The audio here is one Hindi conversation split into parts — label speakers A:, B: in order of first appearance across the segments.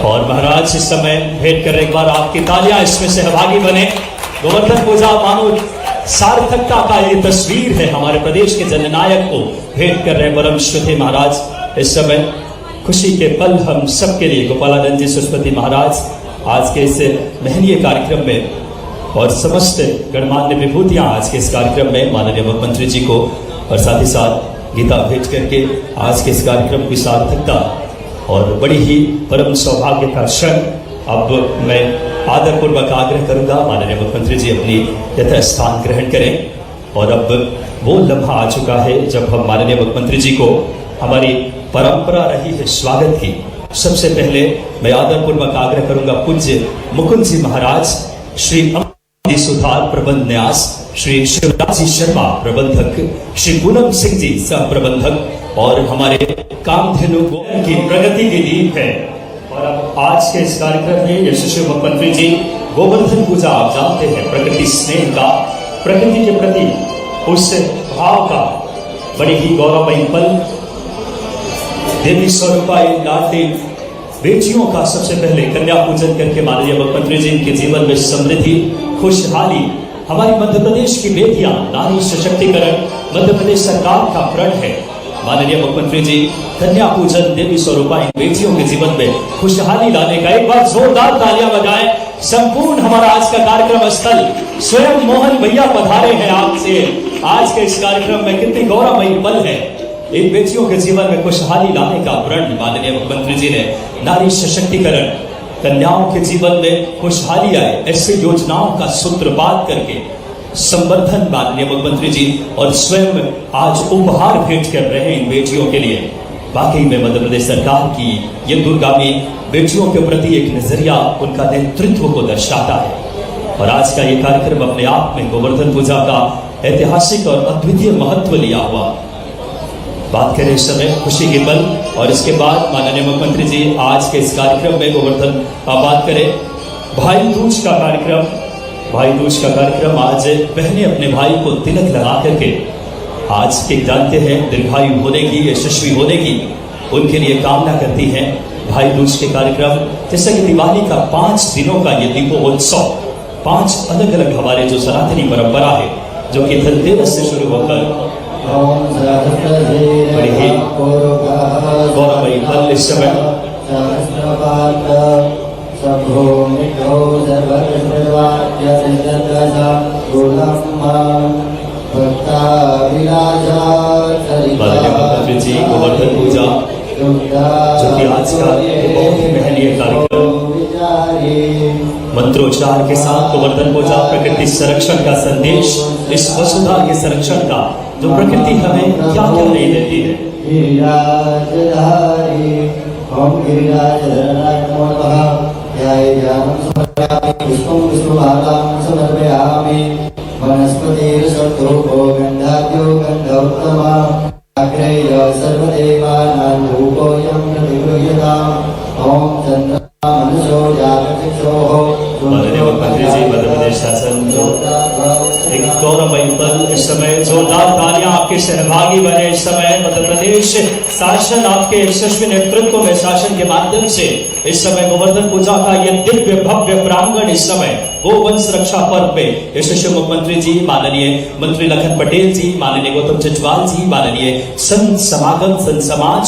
A: और महाराज इस समय भेंट कर एक बार आपकी तालियां इसमें सहभागी बने। गोवर्धन पूजा मानो सार्थकता का ये तस्वीर है। हमारे प्रदेश के जननायक को भेंट कर रहे परम श्रद्धेय महाराज इस समय खुशी के पल हम सबके लिए। गोपालानंद जी सरस्वती महाराज आज के इस महनीय कार्यक्रम में और समस्त गणमान्य विभूतियां आज के इस कार्यक्रम में माननीय मुख्यमंत्री जी को और साथ ही साथ गीता भेंट करके आज के इस कार्यक्रम की सार्थकता और बड़ी ही परम सौभाग्य का क्षण। अब मैं आदरपूर्वक आग्रह करूंगा माननीय मुख्यमंत्री जी अपनी यथा स्थान ग्रहण करें। और अब वो लम्हा आ चुका है जब हम माननीय मुख्यमंत्री जी को हमारी परंपरा रही है स्वागत की। सबसे पहले मैं आदरपूर्वक आग्रह करूंगा पूज्य मुकुंद जी महाराज, श्री सुधार प्रबंध न्यास, श्री शिवराज जी शर्मा प्रबंधक, श्री पूनम सिंह जी सह प्रबंधक और हमारे कामधेनु की प्रगति की दीप है। और अब आज के इस कार्यक्रम में यशस्वी मुख्यमंत्री जी गोवर्धन पूजा आप जानते हैं प्रकृति स्नेह का, प्रकृति के प्रति उस भाव का बड़ी ही गौरवमयी पल। देवी स्वरूपाई लाडली बेटियों का सबसे पहले कन्या पूजन करके माननीय मुख्यमंत्री जी के जीवन में समृद्धि खुशहाली। हमारी मध्य प्रदेश की बेटियां नारी सशक्तिकरण मध्य प्रदेश सरकार का प्रण है। माननीय मुख्यमंत्री जी कन्या पूजन देवी स्वरूपाई बेटियों के जीवन में खुशहाली लाने का एक बार जोरदार तालियां बजाएं। संपूर्ण हमारा आज का कार्यक्रम स्थल स्वयं मोहन भैया पधारे हैं आपसे। आज के इस कार्यक्रम में कितनी गौरवमयी पल है। इन बेटियों के जीवन में खुशहाली लाने का प्रण माननीय मुख्यमंत्री जी ने नारी सशक्तिकरण कन्याओं के जीवन में खुशहाली आए ऐसे योजनाओं का सूत्रपात करके संवर्धन माननीय मुख्यमंत्री जी और स्वयं आज उपहार भेंट कर रहे हैं इन बेटियों के लिए। वाकई में मध्य प्रदेश सरकार की ये दूरगामी बेटियों के प्रति एक नजरिया उनका नेतृत्व को दर्शाता है। और आज का ये कार्यक्रम अपने आप में गोवर्धन पूजा का ऐतिहासिक और अद्वितीय महत्व लिया हुआ। बात करें इस समय खुशी के पल और इसके बाद माननीय मुख्यमंत्री जी आज के इस कार्यक्रम में गोवर्धन बात करें भाई दूज का कार्यक्रम। भाई दूज का कार्यक्रम आज बहनें अपने भाई को तिलक लगा करके आज के जानते हैं दीर्घायु होने की, यशस्वी होने की उनके लिए कामना करती हैं। भाई दूज के कार्यक्रम जैसे कि दिवाली का 5 दिनों का ये दीपोत्सव 5 अलग अलग हमारे जो सनातनी परंपरा है जो कि धनतेरस से शुरू होकर बड़ी ही गौरवमयी पल इस समय मुख्यमंत्री जी गोवर्धन पूजा जो कि आज का बहुत ही महनीय कार्यक्रम मंत्रोच्चार के साथ गोवर्धन पूजा प्रकृति संरक्षण का संदेश, इस वसुधा के संरक्षण का जो प्रकृति हमें क्या क्या नहीं देती है। माननीय मुख्यमंत्री जी मध्य प्रदेश शासन जो एक गौरवमयी पल इस समय जोरदार तालियां आपके सहभागी बने। इस समय मध्य प्रदेश शासन आपके यशस्वी नेतृत्व में शासन के माध्यम से इस समय गोवर्धन पूजा का ये दिव्य भव्य प्रांगण इस समय गोवंश रक्षा पर्व में यशस्वी मुख्यमंत्री जी माननीय मंत्री लखन पटेल जी, माननीय गौतम जजवाल जी, माननीय संत समागम संत समाज,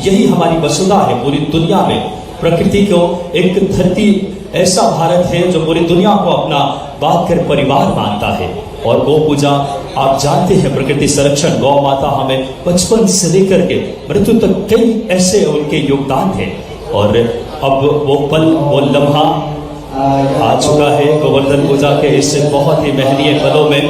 A: यही हमारी वसुधा है पूरी दुनिया में। प्रकृति को एक धरती ऐसा भारत है जो पूरी दुनिया को अपना बात कर परिवार मानता है। और गौ पूजा आप जानते हैं प्रकृति संरक्षण गौ माता हमें बचपन से लेकर के मृत्यु तक कई ऐसे उनके योगदान है। और अब वो पल वो लम्हा आ चुका है गोवर्धन पूजा के इस बहुत ही महनीय पलों में।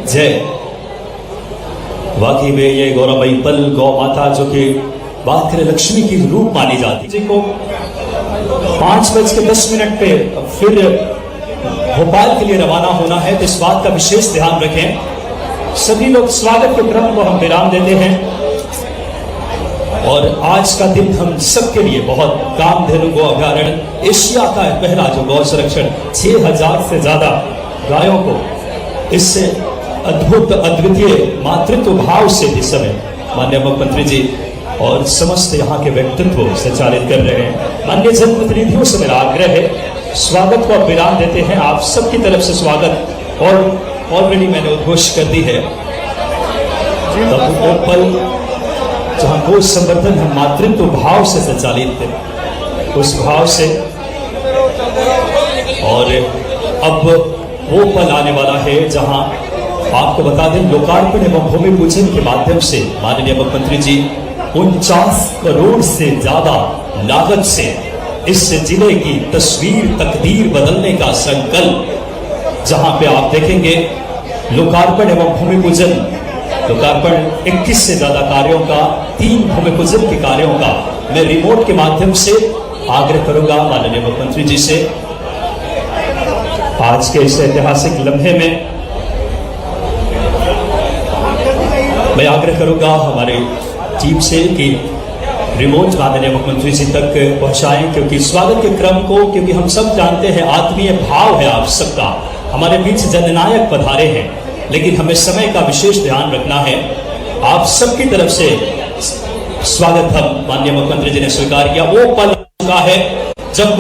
A: जय। वाकई में ये गौरवमयी पल गौ माता जो कि बात करें लक्ष्मी की रूप मानी जाती जी को 5:10 पे फिर भोपाल के लिए रवाना होना है, तो इस बात का विशेष ध्यान रखें। सभी लोग स्वागत के क्रम को हम विराम देते हैं और आज का दिन हम सबके लिए बहुत कामधेनु गौ अभ्यारण्य एशिया का पहला जो गौ संरक्षण 6000 से ज्यादा गायों को इससे अद्भुत अद्वितीय मातृत्व भाव से इस समय माननीय मुख्यमंत्री जी और समस्त यहाँ के व्यक्तित्व संचालित कर रहे हैं। माननीय जनप्रतिनिधियों से मेरा आग्रह है, स्वागत को विराम देते हैं। आप सबकी तरफ से स्वागत और ऑलरेडी मैंने उद्घोष कर दी है। वो पल जहाँ गो संवर्धन हम मातृत्व भाव से संचालित थे, उस भाव से, और अब वो पल आने वाला है जहाँ आपको बता दें लोकार्पण एवं भूमि पूजन के माध्यम से माननीय मुख्यमंत्री जी 49 करोड़ से ज्यादा लागत से इस जिले की तस्वीर तकदीर बदलने का संकल्प, जहां पे आप देखेंगे लोकार्पण एवं भूमि पूजन, लोकार्पण 21 से ज्यादा कार्यों का, 3 भूमि पूजन के कार्यों का मैं रिमोट के माध्यम से आग्रह करूंगा माननीय मुख्यमंत्री जी से। आज के इस ऐतिहासिक लम्हे में मैं आग्रह करूंगा हमारे टीम से कि रिमोट माननीय मुख्यमंत्री जी तक पहुंचाएं, क्योंकि स्वागत के क्रम को, क्योंकि हम सब जानते हैं आत्मीय भाव है आप सबका, हमारे बीच जननायक पधारे हैं, लेकिन हमें समय का विशेष ध्यान रखना है। आप सबकी तरफ से स्वागत हम माननीय मुख्यमंत्री जी ने स्वीकार किया। वो पल चुका है जब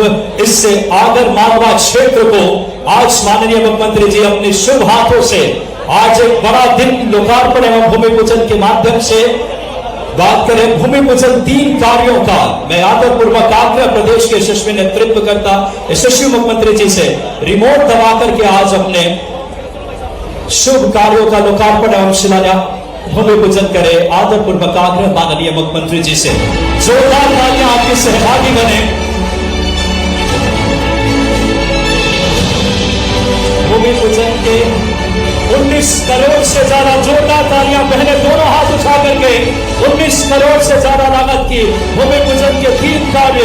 A: इससे आगर मालवा क्षेत्र को आज माननीय मुख्यमंत्री जी अपने शुभ हाथों से आज एक बड़ा दिन लोकार्पण एवं भूमि पूजन के माध्यम से बात करें। भूमि पूजन 3 कार्यों का मैं आदरपूर्वक आग्रह प्रदेश के यशस्वी नेतृत्व करता यशस्वी मुख्यमंत्री जी से रिमोट दबा करके आज अपने शुभ कार्यों का लोकार्पण एवं शिलान्यास भूमि पूजन करे। आदरपूर्वक आग्रह माननीय मुख्यमंत्री जी से जोरदार तालियां आपके सहभागी बने। भूमि पूजन के 19 करोड़ से ज्यादा, जोरदार तालियां पहले दोनों हाथ उठा करके, 19 करोड़ से ज्यादा लागत की भूमि पूजन के 3 कार्य,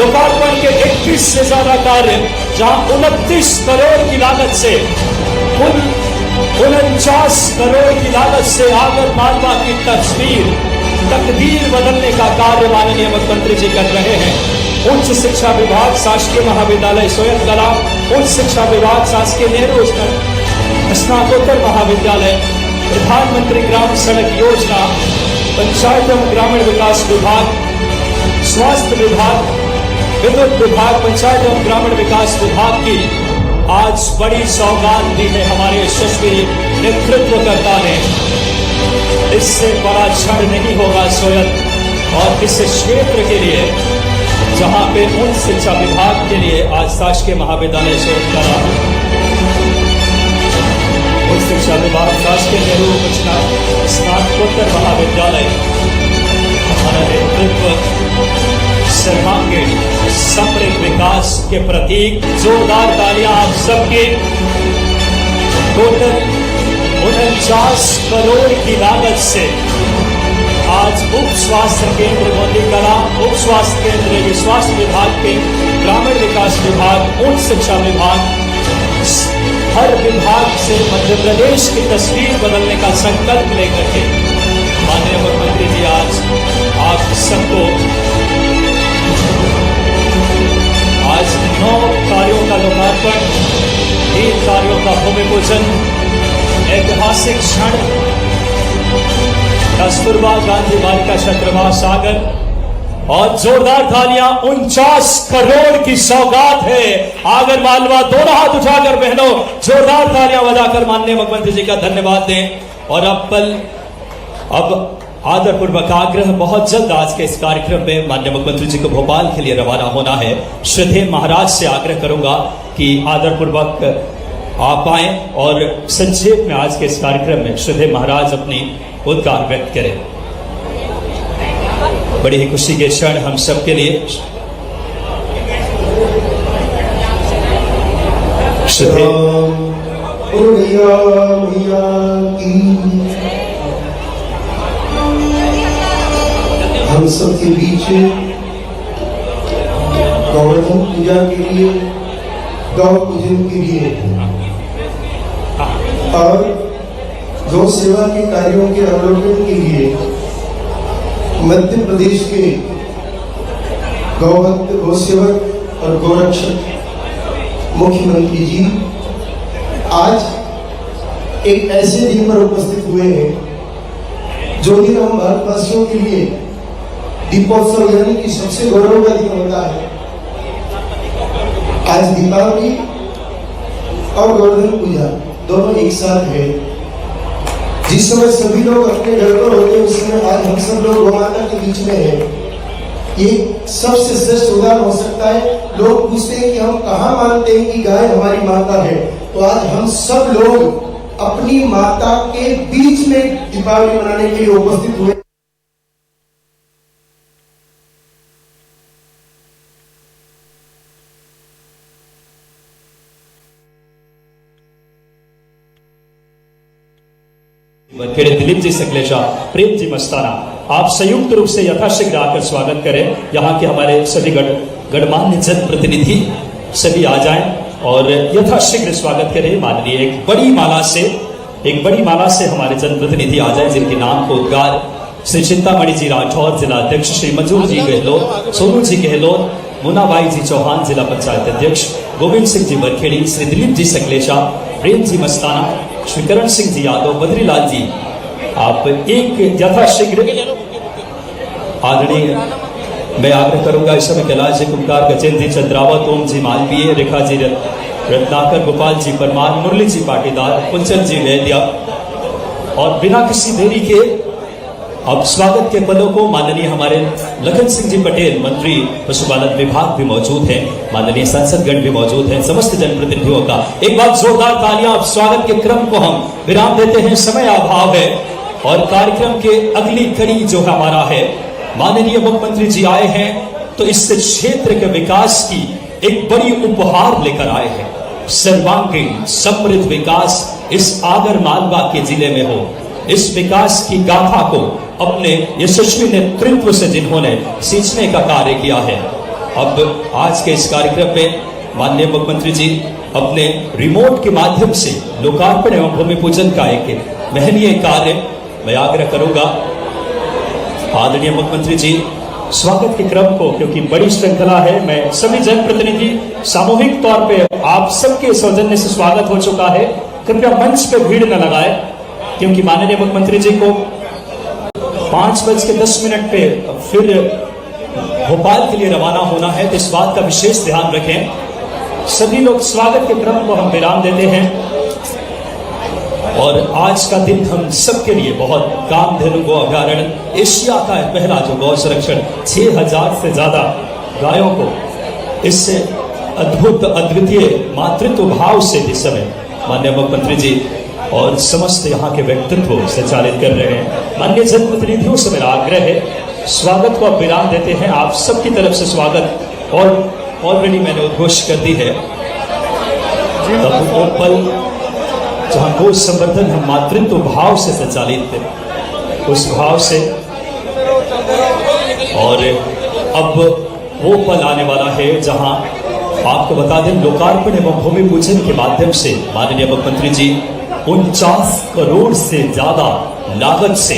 A: लोकार्पण के 21 से ज्यादा कार्य, जहां 29 करोड़ की लागत से, कुल 49 करोड़ की लागत से आगर मालवा की तस्वीर तकदीर बदलने का कार्य माननीय मुख्यमंत्री जी कर रहे हैं। उच्च शिक्षा विभाग, शासकीय महाविद्यालय सोयतकला, उच्च शिक्षा विभाग, शासकीय नेहरू स्नातकोत्तर महाविद्यालय, प्रधानमंत्री ग्राम सड़क योजना, पंचायत एवं ग्रामीण विकास विभाग, स्वास्थ्य विभाग, विद्युत विभाग, पंचायत एवं ग्रामीण विकास विभाग की आज बड़ी सौगात दी है हमारे यशस्वी नेतृत्वकर्ता ने। इससे बड़ा क्षण नहीं होगा सोयत और इस क्षेत्र के लिए, जहां पे उच्च शिक्षा विभाग के लिए आज शासकीय महाविद्यालय सोयतकला, उच्च शिक्षा विभाग, शासकीय नेहरू स्नातकोत्तर महाविद्यालय, हमारा नेतृत्व सर्वांगीण समृद्ध विकास के प्रतीक। जोरदार तालियां आप सबके। टोटल 49 करोड़ की लागत से आज उप स्वास्थ्य केंद्र मोतीकला, उप स्वास्थ्य केंद्र स्वास्थ्य विभाग के, ग्रामीण विकास विभाग, उच्च शिक्षा विभाग, हर विभाग से मध्य प्रदेश की तस्वीर बदलने का संकल्प लेकर के माननीय मुख्यमंत्री जी आज आप सबको आज 9 कार्यों का लोकार्पण, 3 कार्यों का भूमि पूजन, ऐतिहासिक क्षण कस्तूरबा गांधी बालिका छात्रावास सागर, और जोरदार तालियां 49 करोड़ की सौगात है आगर मालवा। दोनों हाथ उठाकर बहनों जोरदार तालियां बजाकर माननीय मुख्यमंत्री जी का धन्यवाद दें। और अब आदरपूर्वक आग्रह, बहुत जल्द आज के इस कार्यक्रम में माननीय मुख्यमंत्री जी को भोपाल के लिए रवाना होना है। श्रद्धेय महाराज से आग्रह करूंगा कि आदरपूर्वक आप आए और संक्षेप में आज के इस कार्यक्रम में श्रद्धेय महाराज अपनी उद्गार व्यक्त करें। बड़ी ही खुशी के क्षण हम सबके लिए। श्रद्धेय
B: हम सबके बीच गोवर्धन पूजा के लिए, गौ पूजन के लिए और गौ सेवा के कार्यों के अवलोकन के लिए मध्य प्रदेश के गौभक्त, गौसेवक और गौरक्षक मुख्यमंत्री जी आज एक ऐसे दिन पर उपस्थित हुए हैं जो दिन हम भारतवासियों के लिए दीपोत्सव यानी कि सबसे गौरव का दिन होता है। आज दीपावली और गोवर्धन पूजा दोनों एक साथ है। जिस समय सभी लोग अपने घर पर होते हैं उस समय आज हम सब लोग गौ माता के बीच में हैं। ये सबसे श्रेष्ठ उदाहरण हो सकता है। लोग पूछते हैं कि हम कहाँ मानते हैं कि गाय हमारी माता है, तो आज हम सब लोग अपनी माता के बीच में दीपावली मनाने के लिए उपस्थित हुए।
A: खेड़े दिलीप जी सकलेशा, प्रेम जी मस्ताना, आप संयुक्त रूप से यथाशीघ्र आकर स्वागत करें। यहाँ के हमारे सभी गणमान्य जनप्रतिनिधि सभी आ जाएं और यथाशीघ्र स्वागत करें। माननीय एक बड़ी माला से हमारे जनप्रतिनिधि आ जाएं जिनके नाम को उद्गार श्री चिंतामणि जी राठौर जिला अध्यक्ष, श्री मंजूर जी गहलोत, सोनू जी गहलोत, मुन्नाबाई जी चौहान जिला पंचायत अध्यक्ष, गोविंद सिंह जी बरखेड़ी, श्री दिलीप जी सकलेशा, प्रेम जी मस्ताना, श्री करण सिंह जी यादव, बद्रीलाल जी, आप एक यथाशीघ्र आदरणीय मैं आग्रह करूंगा इस समय कैलाश जी कुमकार, गजेंद्र जी चंद्रावत, ओम जी मालवीय, रेखा जी रत्नाकर, गोपाल जी परमार, मुरली जी पाटीदार, कुंचन जी वैद्या, और बिना किसी देरी के अब स्वागत के पदों को माननीय हमारे लखन सिंह जी पटेल, मंत्री पशुपालन विभाग भी मौजूद हैं, माननीय सांसदगण भी मौजूद हैं, समस्त जनप्रतिनिधियों का एक बार जोरदार तालियां। अब स्वागत के क्रम को हम विराम देते हैं, समय अभाव है और कार्यक्रम के अगली कड़ी जो हमारा है, माननीय मुख्यमंत्री जी आए हैं तो इस क्षेत्र के विकास की एक बड़ी उपहार लेकर आए हैं। सर्वांगीण समृद्ध विकास इस आगर मालवा के जिले में हो, इस विकास की गाथा को अपने यशस्वी नेतृत्व से जिन्होंने सींचने का कार्य किया है। अब आज के इस कार्यक्रम में माननीय मुख्यमंत्री जी अपने रिमोट के माध्यम से लोकार्पण एवं भूमि पूजन का एक महनीय कार्य मैं आग्रह करूंगा आदरणीय मुख्यमंत्री जी स्वागत के क्रम को, क्योंकि बड़ी श्रृंखला है, मैं सभी जनप्रतिनिधि सामूहिक तौर पे आप सबके सौजन्य से स्वागत हो चुका है। कृपया मंच पे भीड़ न लगाए क्योंकि माननीय मुख्यमंत्री जी को 5:10 पे फिर भोपाल के लिए रवाना होना है, तो इस बात का विशेष ध्यान रखें। सभी लोग स्वागत के क्रम को हम विराम देते हैं और आज का दिन हम सबके लिए बहुत कामधेनु गो अभ्यारण्य, एशिया का पहला जो गौ संरक्षण, 6000 से ज्यादा गायों को इससे अद्भुत अद्वितीय मातृत्व भाव से इस समय माननीय मुख्यमंत्री जी और समस्त यहाँ के व्यक्तित्व संचालित कर रहे हैं। माननीय जनप्रतिनिधियों से मेरा आग्रह है स्वागत को अब विराम देते हैं। आप सबकी तरफ से स्वागत और ऑलरेडी मैंने उद्घोष कर दी है। तब वो पल जहाँ गो संवर्धन हम मातृत्व भाव से संचालित थे, उस भाव से, और अब वो पल आने वाला है जहाँ आपको बता दें लोकार्पण एवं भूमि पूजन के माध्यम से माननीय मुख्यमंत्री जी 49 करोड़ से ज्यादा लागत से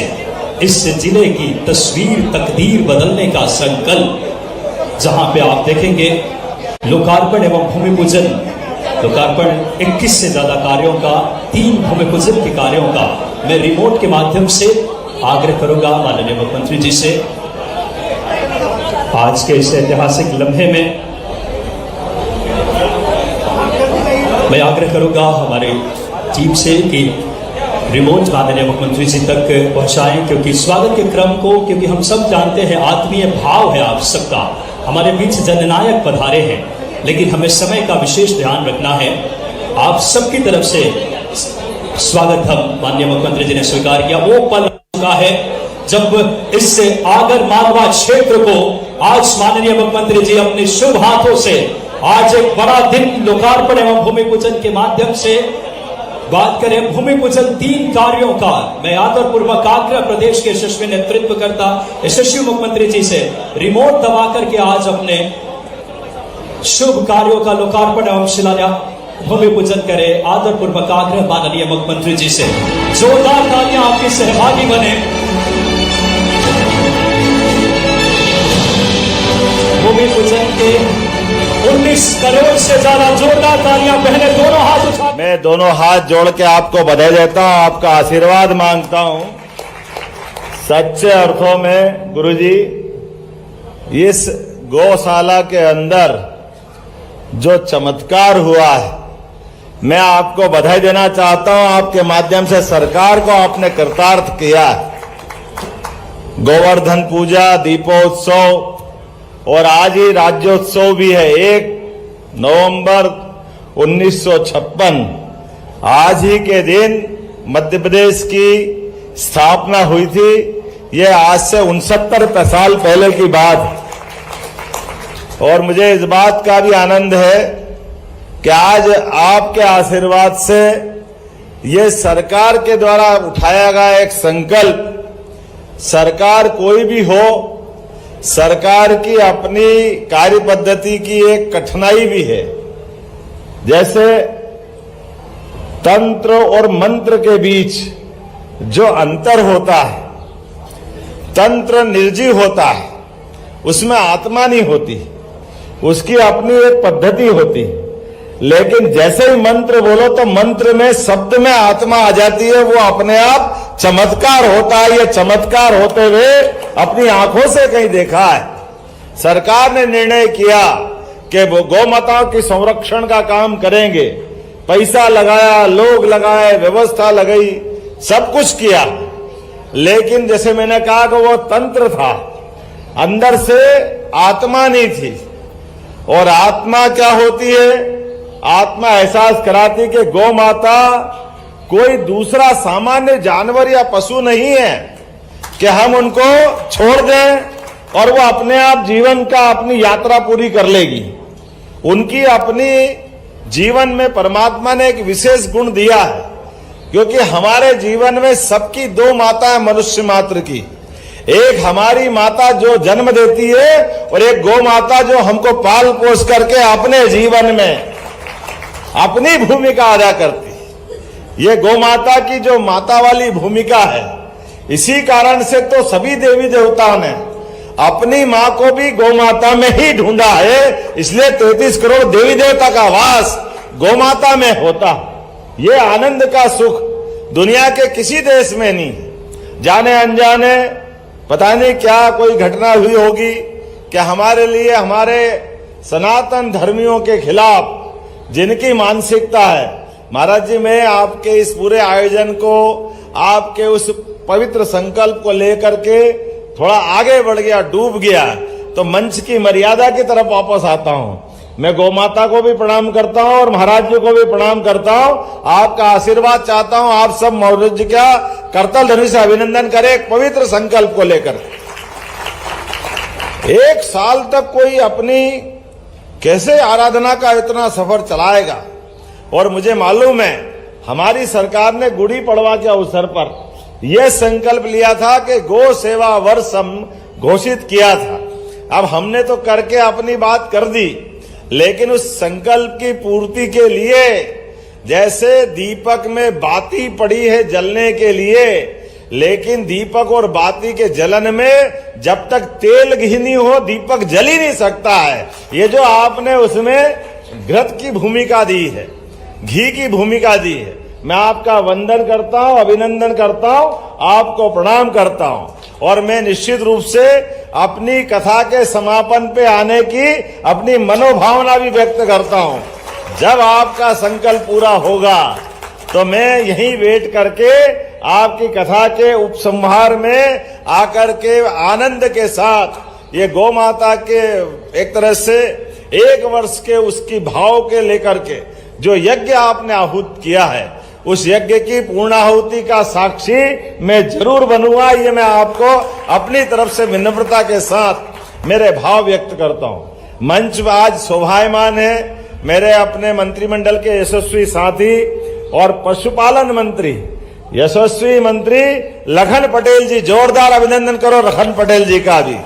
A: इस जिले की तस्वीर तकदीर बदलने का संकल्प, जहां पे आप देखेंगे लोकार्पण एवं भूमि पूजन, लोकार्पण 21 से ज्यादा कार्यों का, 3 भूमि पूजन के कार्यों का मैं रिमोट के माध्यम से आग्रह करूंगा माननीय मुख्यमंत्री जी से आज के इस ऐतिहासिक लम्हे में मैं आग्रह करूंगा हमारे टीम से कि रिमोट माननीय मुख्यमंत्री जी तक पहुंचाएं, क्योंकि स्वागत के क्रम को, क्योंकि हम सब जानते हैं आत्मीय भाव है आप सबका, हमारे बीच जननायक पधारे हैं, लेकिन हमें समय का विशेष ध्यान रखना है। आप सबकी तरफ से स्वागत हम माननीय मुख्यमंत्री जी ने स्वीकार किया। वो पल चुका है जब इससे आगर मालवा क्षेत्र को आज माननीय मुख्यमंत्री जी अपने शुभ हाथों से आज एक बड़ा दिन लोकार्पण एवं भूमि पूजन के माध्यम से बात करें भूमि पूजन 3 कार्यों का, मैं आदरपूर्वक आग्रह प्रदेश के यशस्वी नेतृत्व करता यशस्वी मुख्यमंत्री जी से रिमोट दबा करके आज अपने शुभ कार्यों का लोकार्पण एवं शिलान्यास भूमि पूजन करें। आदरपूर्वक आग्रह माननीय मुख्यमंत्री जी से, जोरदार तालियां आपकी सहभागी बने। भूमि पूजन के 19 करोड़ से ज्यादा जोरदार तालियां बहने दोनों हाथ उठा।
C: मैं दोनों हाथ जोड़ के आपको बधाई देता हूं, आपका आशीर्वाद मांगता हूं। सच्चे अर्थों में गुरुजी, इस गौशाला के अंदर जो चमत्कार हुआ है, मैं आपको बधाई देना चाहता हूं। आपके माध्यम से सरकार को आपने कृतार्थ किया है। गोवर्धन पूजा, दीपोत्सव और आज ही राज्योत्सव भी है। 1 नवंबर 1956 आज ही के दिन मध्य प्रदेश की स्थापना हुई थी। ये आज से 69 साल पहले की बात है। और मुझे इस बात का भी आनंद है कि आज आपके आशीर्वाद से ये सरकार के द्वारा उठाया गया एक संकल्प, सरकार कोई भी हो, सरकार की अपनी कार्य पद्धति की एक कठिनाई भी है। जैसे तंत्र और मंत्र के बीच जो अंतर होता है, तंत्र निर्जीव होता है, उसमें आत्मा नहीं होती, उसकी अपनी एक पद्धति होती। लेकिन जैसे ही मंत्र बोलो तो मंत्र में, शब्द में आत्मा आ जाती है, वो अपने आप चमत्कार होता है। ये चमत्कार होते हुए अपनी आंखों से कहीं देखा है। सरकार ने निर्णय किया कि वो गौ माताओं की संरक्षण का काम करेंगे। पैसा लगाया, लोग लगाए, व्यवस्था लगाई, सब कुछ किया। लेकिन जैसे मैंने कहा कि वो तंत्र था, अंदर से आत्मा नहीं थी। और आत्मा क्या होती है? आत्मा एहसास कराती कि गौ माता कोई दूसरा सामान्य जानवर या पशु नहीं है कि हम उनको छोड़ दें और वो अपने आप जीवन का अपनी यात्रा पूरी कर लेगी। उनकी अपनी जीवन में परमात्मा ने एक विशेष गुण दिया है, क्योंकि हमारे जीवन में सबकी 2 माता है मनुष्य मात्र की। एक हमारी माता जो जन्म देती है और एक गौ माता जो हमको पाल पोस करके अपने जीवन में अपनी भूमिका अदा करती है। ये गौ माता की जो माता वाली भूमिका है, इसी कारण से तो सभी देवी देवताओं ने अपनी मां को भी गौ माता में ही ढूंढा है। इसलिए 33 करोड़ देवी देवता का वास गौ माता में होता। ये आनंद का सुख दुनिया के किसी देश में नहीं। जाने अनजाने पता नहीं क्या कोई घटना हुई होगी कि हमारे लिए, हमारे सनातन धर्मियों के खिलाफ जिनकी मानसिकता है, महाराज जी, मैं आपके इस पूरे आयोजन को, आपके उस पवित्र संकल्प को लेकर के थोड़ा आगे बढ़ गया, डूब गया, तो मंच की मर्यादा की तरफ वापस आता हूं। मैं गौ माता को भी प्रणाम करता हूं और महाराज जी को भी प्रणाम करता हूं। आपका आशीर्वाद चाहता हूं। आप सब महाराज जी का करतल ध्वनि से अभिनंदन करें एक पवित्र संकल्प को लेकर। 1 साल तक कोई अपनी कैसे आराधना का इतना सफर चलाएगा? और मुझे मालूम है हमारी सरकार ने गुड़ी पड़वा के अवसर पर यह संकल्प लिया था कि गौ सेवा वर्ष हम घोषित किया था। अब हमने तो करके अपनी बात कर दी, लेकिन उस संकल्प की पूर्ति के लिए, जैसे दीपक में बाती पड़ी है जलने के लिए, लेकिन दीपक और बाती के जलन में जब तक तेल घी नहीं हो दीपक जल ही नहीं सकता है। ये जो आपने उसमें घृत की भूमिका दी है, घी की भूमिका दी है, मैं आपका वंदन करता हूं, अभिनंदन करता हूं, आपको प्रणाम करता हूं। और मैं निश्चित रूप से अपनी कथा के समापन पे आने की अपनी मनोभावना भी व्यक्त करता हूं। जब आपका संकल्प पूरा होगा तो मैं यहीं वेट करके आपकी कथा के उपसंहार में आकर के आनंद के साथ ये गौ माता के एक तरह से 1 वर्ष के उसकी भाव के लेकर के जो यज्ञ आपने आहूत किया है, उस यज्ञ की पूर्णाहुति का साक्षी मैं जरूर बनूंगा। ये मैं आपको अपनी तरफ से विनम्रता के साथ मेरे भाव व्यक्त करता हूं। मंच आज शोभायमान है। मेरे अपने मंत्रिमंडल के यशस्वी साथी और पशुपालन मंत्री यशस्वी मंत्री लखन पटेल जी, जोरदार अभिनंदन करो लखन पटेल जी का भी।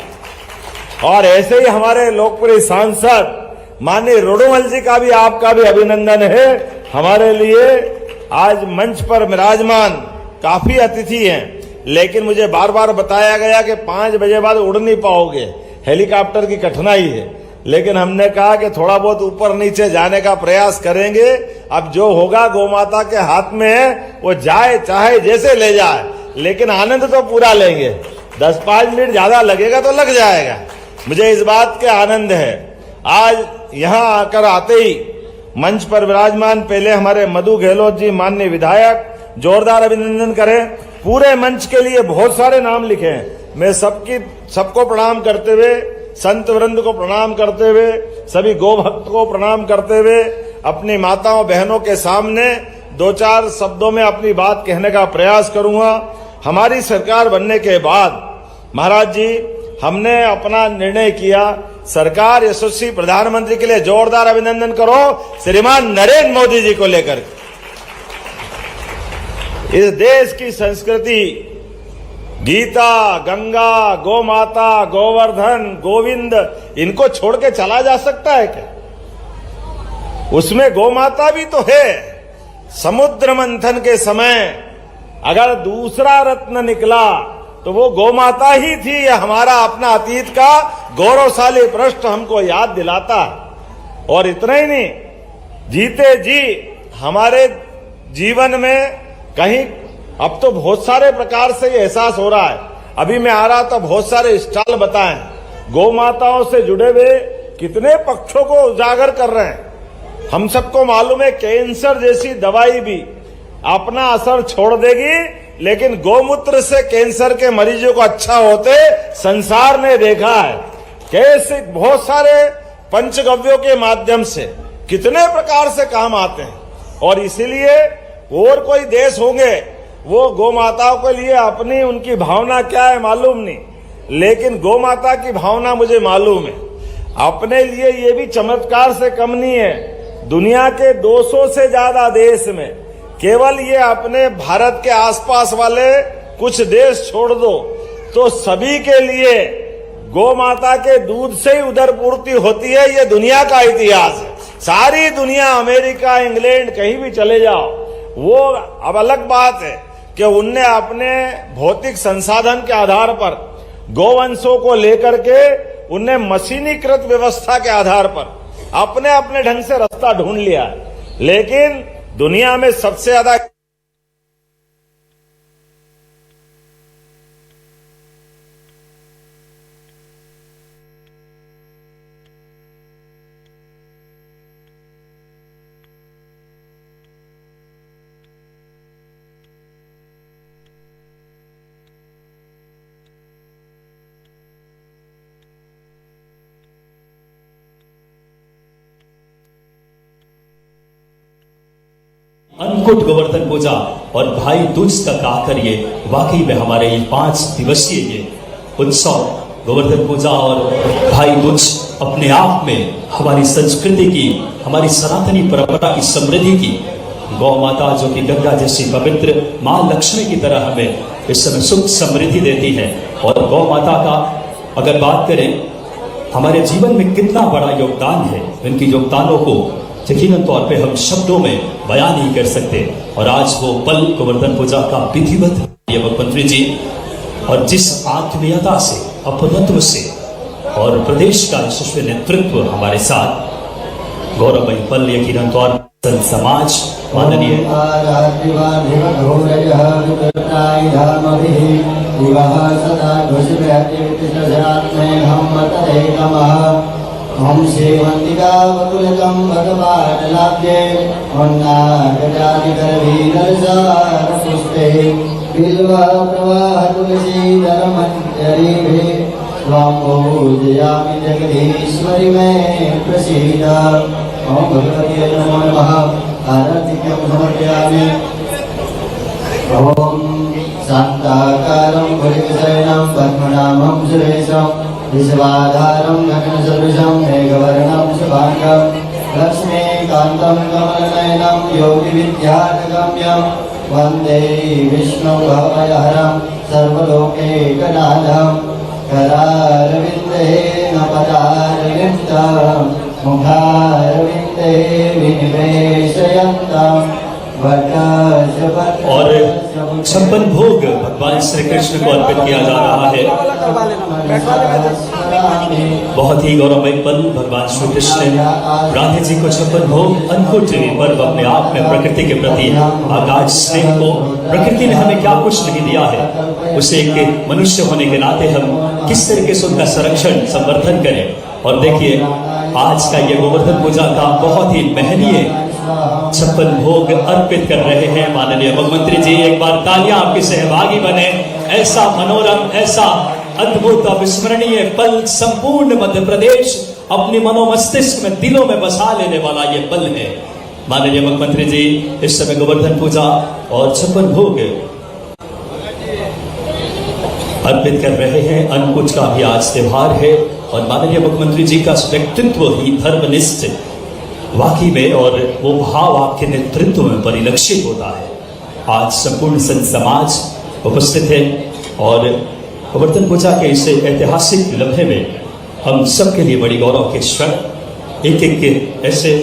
C: और ऐसे ही हमारे लोकप्रिय सांसद माननीय रोडोमल जी का भी, आपका भी अभिनंदन है। हमारे लिए आज मंच पर विराजमान काफी अतिथि हैं, लेकिन मुझे बार बार बताया गया कि 5 बजे बाद उड़ नहीं पाओगे, हेलीकॉप्टर की कठिनाई है। लेकिन हमने कहा कि थोड़ा बहुत ऊपर नीचे जाने का प्रयास करेंगे। अब जो होगा गौ माता के हाथ में है, वो जाए चाहे जैसे ले जाए, लेकिन आनंद तो पूरा लेंगे। 10-5 मिनट ज्यादा लगेगा तो लग जाएगा, मुझे इस बात के आनंद है। आज यहां आकर आते ही मंच पर विराजमान पहले हमारे मधु गहलोत जी माननीय विधायक, जोरदार अभिनंदन करें। पूरे मंच के लिए बहुत सारे नाम लिखे हैं। मैं सबको प्रणाम करते हुए, संत वृंद को प्रणाम करते हुए, सभी गौ भक्त को प्रणाम करते हुए अपनी माताओं बहनों के सामने 2-4 शब्दों में अपनी बात कहने का प्रयास करूंगा। हमारी सरकार बनने के बाद महाराज जी हमने अपना निर्णय किया, सरकार यशस्वी प्रधानमंत्री के लिए जोरदार अभिनंदन करो श्रीमान नरेंद्र मोदी जी को लेकर। इस देश की संस्कृति गीता, गंगा, गौ माता, गोवर्धन, गोविंद, इनको छोड़ के चला जा सकता है क्या? उसमें गौ माता भी तो है। समुद्र मंथन के समय अगर दूसरा रत्न निकला तो वो गौ माता ही थी। यह हमारा अपना अतीत का गौरवशाली पृष्ठ हमको याद दिलाता है। और इतना ही नहीं, जीते जी हमारे जीवन में कहीं अब तो बहुत सारे प्रकार से ये एहसास हो रहा है। अभी मैं आ रहा था, बहुत सारे स्टॉल बताएं, गौ माताओं से जुड़े हुए कितने पक्षों को उजागर कर रहे हैं। हम सबको मालूम है कैंसर जैसी दवाई भी अपना असर छोड़ देगी, लेकिन गौमूत्र से कैंसर के मरीजों को अच्छा होते संसार ने देखा है। कैसे बहुत सारे पंचगव्यों के माध्यम से कितने प्रकार से काम आते हैं। और इसीलिए और कोई देश होंगे वो गौ माताओं के लिए अपनी उनकी भावना क्या है मालूम नहीं, लेकिन गौ माता की भावना मुझे मालूम है। अपने लिए ये भी चमत्कार से कम नहीं है। दुनिया के 200 से ज्यादा देश में केवल ये अपने भारत के आसपास वाले कुछ देश छोड़ दो तो सभी के लिए गौ माता के दूध से ही उदर पूर्ति होती है। ये दुनिया का इतिहास है। सारी दुनिया, अमेरिका, इंग्लैंड, कहीं भी चले जाओ, वो अब अलग बात है कि उनने अपने भौतिक संसाधन के आधार पर गौवंशों को लेकर के उनने मशीनीकृत व्यवस्था के आधार पर अपने अपने ढंग से रास्ता ढूंढ लिया है। लेकिन दुनिया में सबसे ज्यादा
A: अन्नकूट गोवर्धन पूजा और भाई दूज तक आकर ये वाकई में हमारे ये 5 दिवसीय ये उत्सव गोवर्धन पूजा और भाई दूज अपने आप में हमारी संस्कृति की, हमारी सनातनी परंपरा की समृद्धि की, गौ माता जो कि गंगा जैसी पवित्र मां लक्ष्मी की तरह हमें इस समय सुख समृद्धि देती है। और गौ माता का अगर बात करें हमारे जीवन में कितना बड़ा योगदान है, इनकी योगदानों को यकीनन तौर पे हम शब्दों में बयान नहीं कर सकते। और आज वो पल गोवर्धन पूजा का विधिवत मुख्यमंत्री जी और जिस आत्मीयता से, अपनत्व से और प्रदेश का यशस्वी नेतृत्व हमारे साथ, गौरवमयी पल यकीनन तौर पर समाज माननीय
D: हम सेवंतिका वकुलकं भगवानलाभ्ये पुष्पे बिल्वा प्रवाह तुलसीधरमञ्जरीभे त्वां पूजयामि जगदीश्वरि मे प्रसीद। ओम भगवते नमो नमः। आरतिं समर्पयामि। ओम शान्ताकारं भुजगशयनं पद्मनाभं सुरेशं विश्वाधारं गगनसदृशं मेघवर्णं शुभांगं लक्ष्मीकान्तं कमलनयनं योगिविद्यागम्यं वन्दे विष्णुभवहरं सर्वलोकैकनाथं करारविन्देन पदारविन्दं मुखारविन्दे विनिवेशयन्तं
A: और 56 भोग भगवान श्री कृष्ण को अर्पित किया जा रहा है। बहुत ही गौरवमय पल भगवान श्री कृष्ण ने राधे जी को 56 भोग अनकुट पर्व अपने आप में प्रकृति के प्रति आकाश स्नेह को, प्रकृति ने हमें क्या कुछ नहीं दिया है उसे एक मनुष्य होने के नाते हम किस तरीके से उनका संरक्षण संवर्धन करें। और देखिए आज का ये गोवर्धन पूजा का बहुत ही महनीय 56 भोग अर्पित कर रहे हैं माननीय मुख्यमंत्री जी। एक बार तालियां आपके सहभागी बने। ऐसा मनोरम, ऐसा अद्भुत अविस्मरणीय पल संपूर्ण मध्य प्रदेश अपनी मनोमस्तिष्क में, दिलों में बसा लेने वाला ये पल है। माननीय मुख्यमंत्री जी इस समय गोवर्धन पूजा और 56 भोग अर्पित कर रहे हैं। अन्नकूट का भी आज त्योहार है और माननीय मुख्यमंत्री जी का व्यक्तित्व ही धर्मनिष्ठ वाकई में और वो भाव आपके नेतृत्व में परिलक्षित होता है। आज संपूर्ण संत समाज उपस्थित है और गोवर्धन पूजा के इस ऐतिहासिक लम्हे में हम सबके लिए बड़ी गौरव के क्षण, एक एक के ऐसे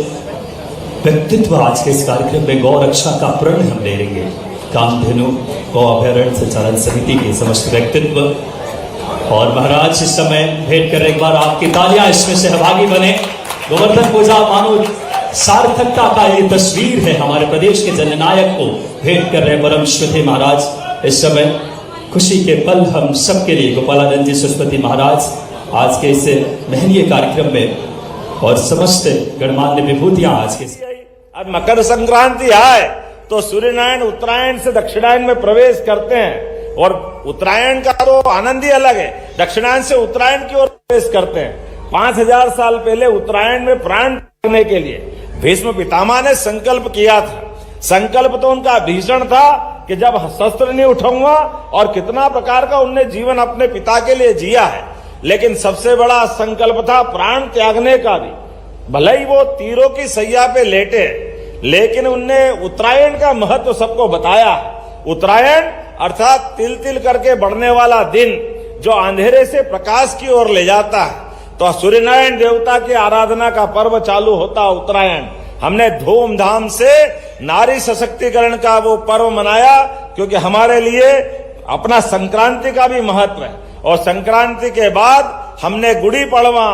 A: व्यक्तित्व आज के इस कार्यक्रम में गौ रक्षा का प्रण हम ले लेंगे। कामधेनु गौ अभयारण्य संचालन समिति के समस्त व्यक्तित्व और महाराज इस समय भेंट कर एक बार आपकी तालियां इसमें सहभागी बने। गोवर्धन पूजा मानो सार्थकता का ये तस्वीर है। हमारे प्रदेश के जननायक को भेंट कर रहे परम श्रद्धेय महाराज इस समय खुशी के पल हम सबके लिए गोपालानंद जी सरस्वती महाराज आज के इस महनीय कार्यक्रम में और समस्त गणमान्य विभूतियां आज के
C: आज मकर संक्रांति है तो सूर्यनारायण उत्तरायण से दक्षिणायन में प्रवेश करते हैं और उत्तरायण का तो आनंद ही अलग है। दक्षिणायन से उत्तरायण की ओर प्रवेश करते हैं। 5000 साल पहले उत्तरायण में प्राण त्यागने के लिए भीष्म पितामह ने संकल्प किया था। संकल्प तो उनका भीषण था कि जब शस्त्र नहीं उठाऊंगा, और कितना प्रकार का उनने जीवन अपने पिता के लिए जिया है। लेकिन सबसे बड़ा संकल्प था प्राण त्यागने का भी। भले ही वो तीरों की सैया पे लेटे, लेकिन उनने उत्तरायण का महत्व सबको बताया। उत्तरायण अर्थात तिल तिल करके बढ़ने वाला दिन जो अंधेरे से प्रकाश की ओर ले जाता है। तो सूर्यनारायण देवता की आराधना का पर्व चालू होता उत्तरायण। हमने धूमधाम से नारी सशक्तिकरण का वो पर्व मनाया, क्योंकि हमारे लिए अपना संक्रांति का भी महत्व है। और संक्रांति के बाद हमने गुड़ी पड़वा,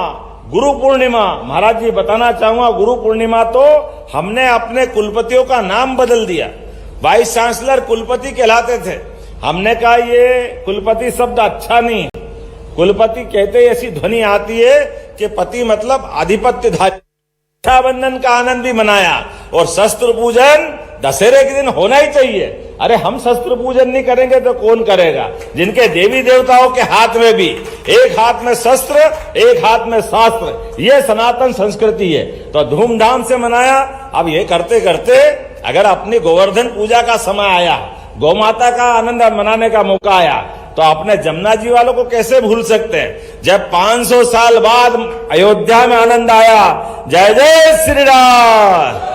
C: गुरु पूर्णिमा, महाराज जी बताना चाहूंगा, गुरु पूर्णिमा तो हमने अपने कुलपतियों का नाम बदल दिया। वाइस चांसलर कुलपति कहलाते थे। हमने कहा ये कुलपति शब्द अच्छा नहीं है। कुलपति कहते ऐसी ध्वनि आती है कि पति मतलब आधिपत्यधारी। रक्षाबंधन का आनंद भी मनाया और शस्त्र पूजन दशहरे के दिन होना ही चाहिए। अरे हम शस्त्र पूजन नहीं करेंगे तो कौन करेगा, जिनके देवी देवताओं के हाथ में भी एक हाथ में शस्त्र एक हाथ में शास्त्र, ये सनातन संस्कृति है। तो धूमधाम से मनाया। अब ये करते करते अगर अपनी गोवर्धन पूजा का समय आया, गौ माता का आनंद मनाने का मौका आया, तो अपने जमुना जी वालों को कैसे भूल सकते हैं। जब 500 साल बाद अयोध्या में आनंद आया, जय जय श्री राम,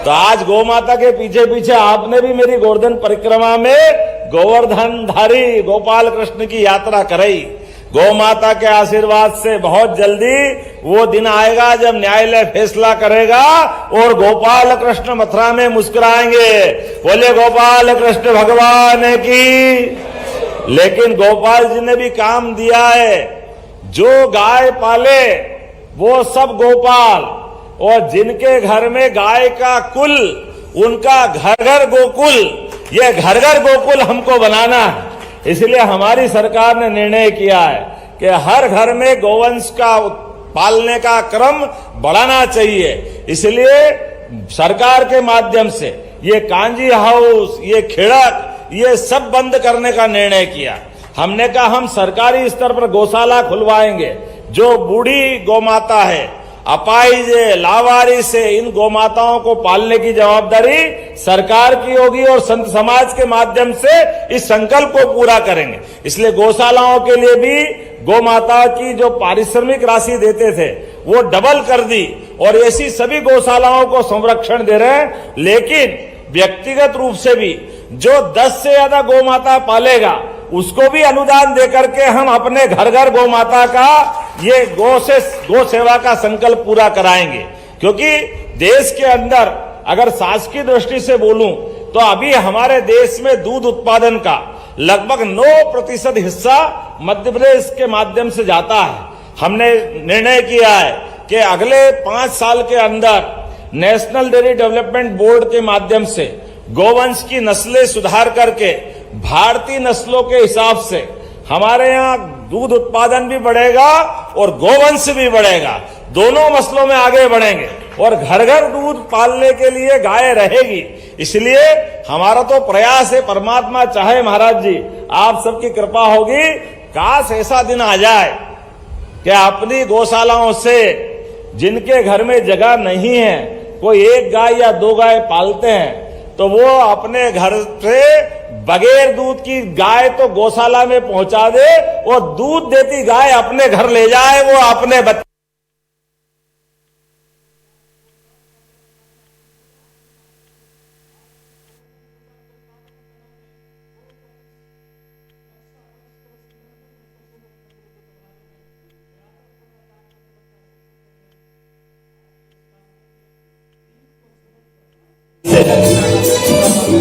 C: तो आज गौ माता के पीछे पीछे आपने भी मेरी गोवर्धन परिक्रमा में गोवर्धन धारी गोपाल कृष्ण की यात्रा कराई। गौ माता के आशीर्वाद से बहुत जल्दी वो दिन आएगा जब न्यायालय फैसला करेगा और गोपाल कृष्ण मथुरा में मुस्कुराएंगे। बोले गोपाल कृष्ण भगवान की। लेकिन गोपाल जी ने भी काम दिया है। जो गाय पाले वो सब गोपाल, और जिनके घर में गाय का कुल उनका घर घर गोकुल। ये घर घर गोकुल हमको बनाना है। इसलिए हमारी सरकार ने निर्णय किया है कि हर घर में गोवंश का पालने का क्रम बढ़ाना चाहिए। इसलिए सरकार के माध्यम से ये कांजी हाउस, ये खिड़क, ये सब बंद करने का निर्णय किया। हमने कहा हम सरकारी स्तर पर गौशाला खुलवाएंगे। जो बूढ़ी गौमाता है, अपाहिज, लावारिस से इन गौमाताओं को पालने की जवाबदारी सरकार की होगी और संत समाज के माध्यम से इस संकल्प को पूरा करेंगे। इसलिए गौशालाओं के लिए भी गौमाता की जो पारिश्रमिक राशि देते थे वो डबल कर दी, और ऐसी सभी गौशालाओं को संरक्षण दे रहे हैं। लेकिन व्यक्तिगत रूप से भी जो 10 से ज्यादा गौ माता पालेगा उसको भी अनुदान देकर के हम अपने घर घर गौ माता का ये गौ सेवा का संकल्प पूरा कराएंगे। क्योंकि देश के अंदर अगर शासकीय दृष्टि से बोलूं तो अभी हमारे देश में दूध उत्पादन का लगभग 9% हिस्सा मध्य प्रदेश के माध्यम से जाता है। हमने निर्णय किया है कि अगले 5 साल के अंदर नेशनल डेयरी डेवलपमेंट बोर्ड के माध्यम से गोवंश की नस्लें सुधार करके भारतीय नस्लों के हिसाब से हमारे यहाँ दूध उत्पादन भी बढ़ेगा और गोवंश भी बढ़ेगा। दोनों मसलों में आगे बढ़ेंगे और घर घर दूध पालने के लिए गाय रहेगी। इसलिए हमारा तो प्रयास है, परमात्मा चाहे महाराज जी आप सबकी कृपा होगी, काश ऐसा दिन आ जाए कि अपनी गौशालाओं से जिनके घर में जगह नहीं है, कोई 1 गाय या 2 गाय पालते हैं, तो वो अपने घर से बगैर दूध की गाय तो गौशाला में पहुंचा दे और दूध देती गाय अपने घर ले जाए, वो अपने बच्चे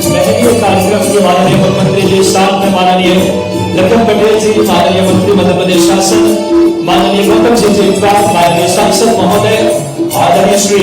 A: महंगे कार्यक्रम के माननीय मुख्यमंत्री जी, साथ में माननीय लखन पटेल जी, माननीय मंत्री मध्य प्रदेश शासन, माननीय गौतम सिंह जी, माननीय सांसद महोदय, आदरणीय श्री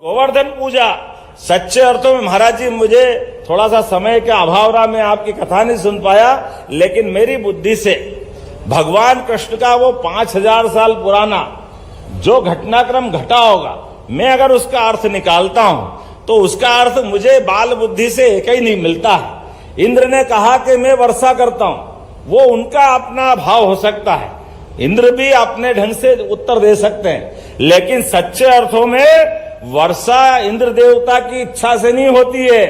C: गोवर्धन पूजा सच्चे अर्थों में महाराज जी, मुझे थोड़ा सा समय के अभाव रहा, मैं आपकी कथा नहीं सुन पाया, लेकिन मेरी बुद्धि से भगवान कृष्ण का वो 5000 साल पुराना जो घटनाक्रम घटा होगा, मैं अगर उसका अर्थ निकालता हूं तो उसका अर्थ मुझे बाल बुद्धि से एक ही नहीं मिलता है। इंद्र ने कहा कि मैं वर्षा करता हूं, वो उनका अपना भाव हो सकता है, इंद्र भी अपने ढंग से उत्तर दे सकते हैं, लेकिन सच्चे अर्थों में वर्षा इंद्र देवता की इच्छा से नहीं होती है।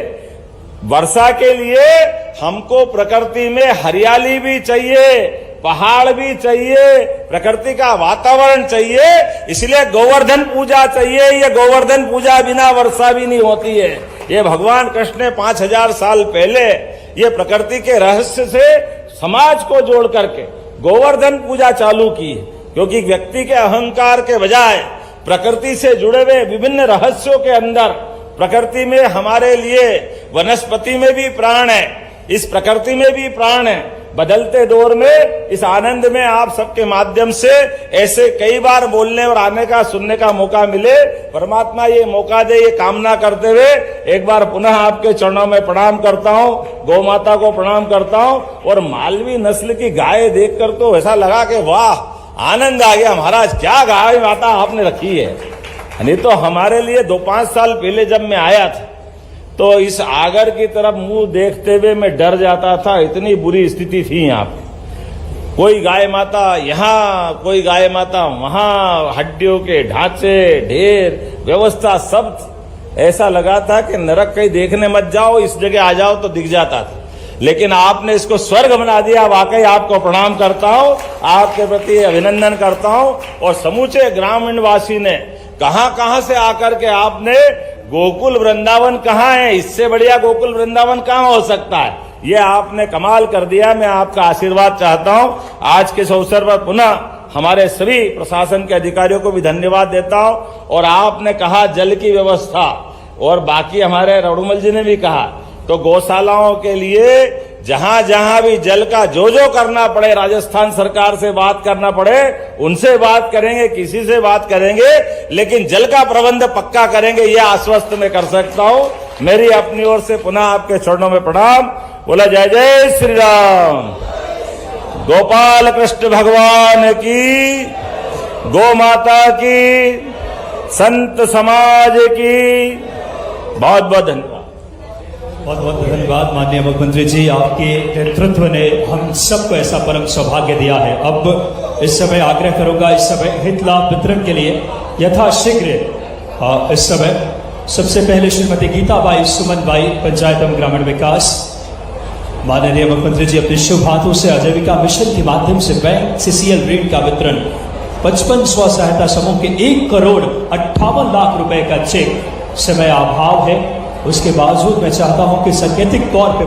C: वर्षा के लिए हमको प्रकृति में हरियाली भी चाहिए, पहाड़ भी चाहिए, प्रकृति का वातावरण चाहिए, इसलिए गोवर्धन पूजा चाहिए। ये गोवर्धन पूजा बिना वर्षा भी नहीं होती है। ये भगवान कृष्ण ने 5000 साल पहले ये प्रकृति के रहस्य से समाज को जोड़ करके गोवर्धन पूजा चालू की, क्योंकि व्यक्ति के अहंकार के बजाय प्रकृति से जुड़े हुए विभिन्न रहस्यों के अंदर प्रकृति में हमारे लिए वनस्पति में भी प्राण है, इस प्रकृति में भी प्राण है। बदलते दौर में इस आनंद में आप सबके माध्यम से ऐसे कई बार बोलने और आने का सुनने का मौका मिले, परमात्मा ये मौका दे, ये कामना करते हुए एक बार पुनः आपके चरणों में प्रणाम करता हूँ, गौ माता को प्रणाम करता हूँ। और मालवी नस्ल की गाय देखकर तो ऐसा लगा कि वाह आनंद आ गया महाराज, क्या गाय माता आपने रखी है। नहीं तो हमारे लिए 2-5 साल पहले जब मैं आया था तो इस आगर की तरफ मुंह देखते हुए मैं डर जाता था, इतनी बुरी स्थिति थी यहाँ पे। कोई गाय माता यहाँ, कोई गाय माता वहां, हड्डियों के ढांचे, ढेर, व्यवस्था सब ऐसा लगा था कि नरक कहीं देखने मत जाओ, इस जगह आ जाओ तो दिख जाता था। लेकिन आपने इसको स्वर्ग बना दिया, वाकई आपको प्रणाम करता हूं, आपके प्रति अभिनंदन करता हूं। और समूचे ग्रामीण वासी ने कहां से आकर के आपने गोकुल वृंदावन कहाँ है, इससे बढ़िया गोकुल वृंदावन कहाँ हो सकता है, ये आपने कमाल कर दिया। मैं आपका आशीर्वाद चाहता हूं। आज के इस अवसर पर पुनः हमारे सभी प्रशासन के अधिकारियों को भी धन्यवाद देता हूं। और आपने कहा जल की व्यवस्था, और बाकी हमारे रघुमल जी ने भी कहा, तो गौशालाओं के लिए जहां जहां भी जल का जो करना पड़े, राजस्थान सरकार से बात करना पड़े उनसे बात करेंगे, किसी से बात करेंगे, लेकिन जल का प्रबंध पक्का करेंगे, ये आश्वस्त मैं कर सकता हूं। मेरी अपनी ओर से पुनः आपके चरणों में प्रणाम। बोला जय जय श्री राम। गोपाल कृष्ण भगवान की, गौ माता की, संत समाज की, बहुत बहुत धन्यवाद।
A: बहुत बहुत धन्यवाद माननीय मुख्यमंत्री जी, आपके नेतृत्व ने हम सबको ऐसा परम सौभाग्य दिया है। अब इस समय आग्रह करूंगा, इस समय हित लाभ वितरण के लिए यथाशीघ्र इस समय सबसे पहले श्रीमती गीताबाई सुमनबाई, पंचायत एवं ग्रामीण विकास, माननीय मुख्यमंत्री जी अपने शुभ हाथों से आजीविका मिशन के माध्यम से बैंक CCL ऋण का वितरण 55 स्व सहायता समूह के 1,58,00,000 रुपए का चेक। समय अभाव है, उसके बावजूद मैं चाहता हूं कि सांकेतिक तौर पे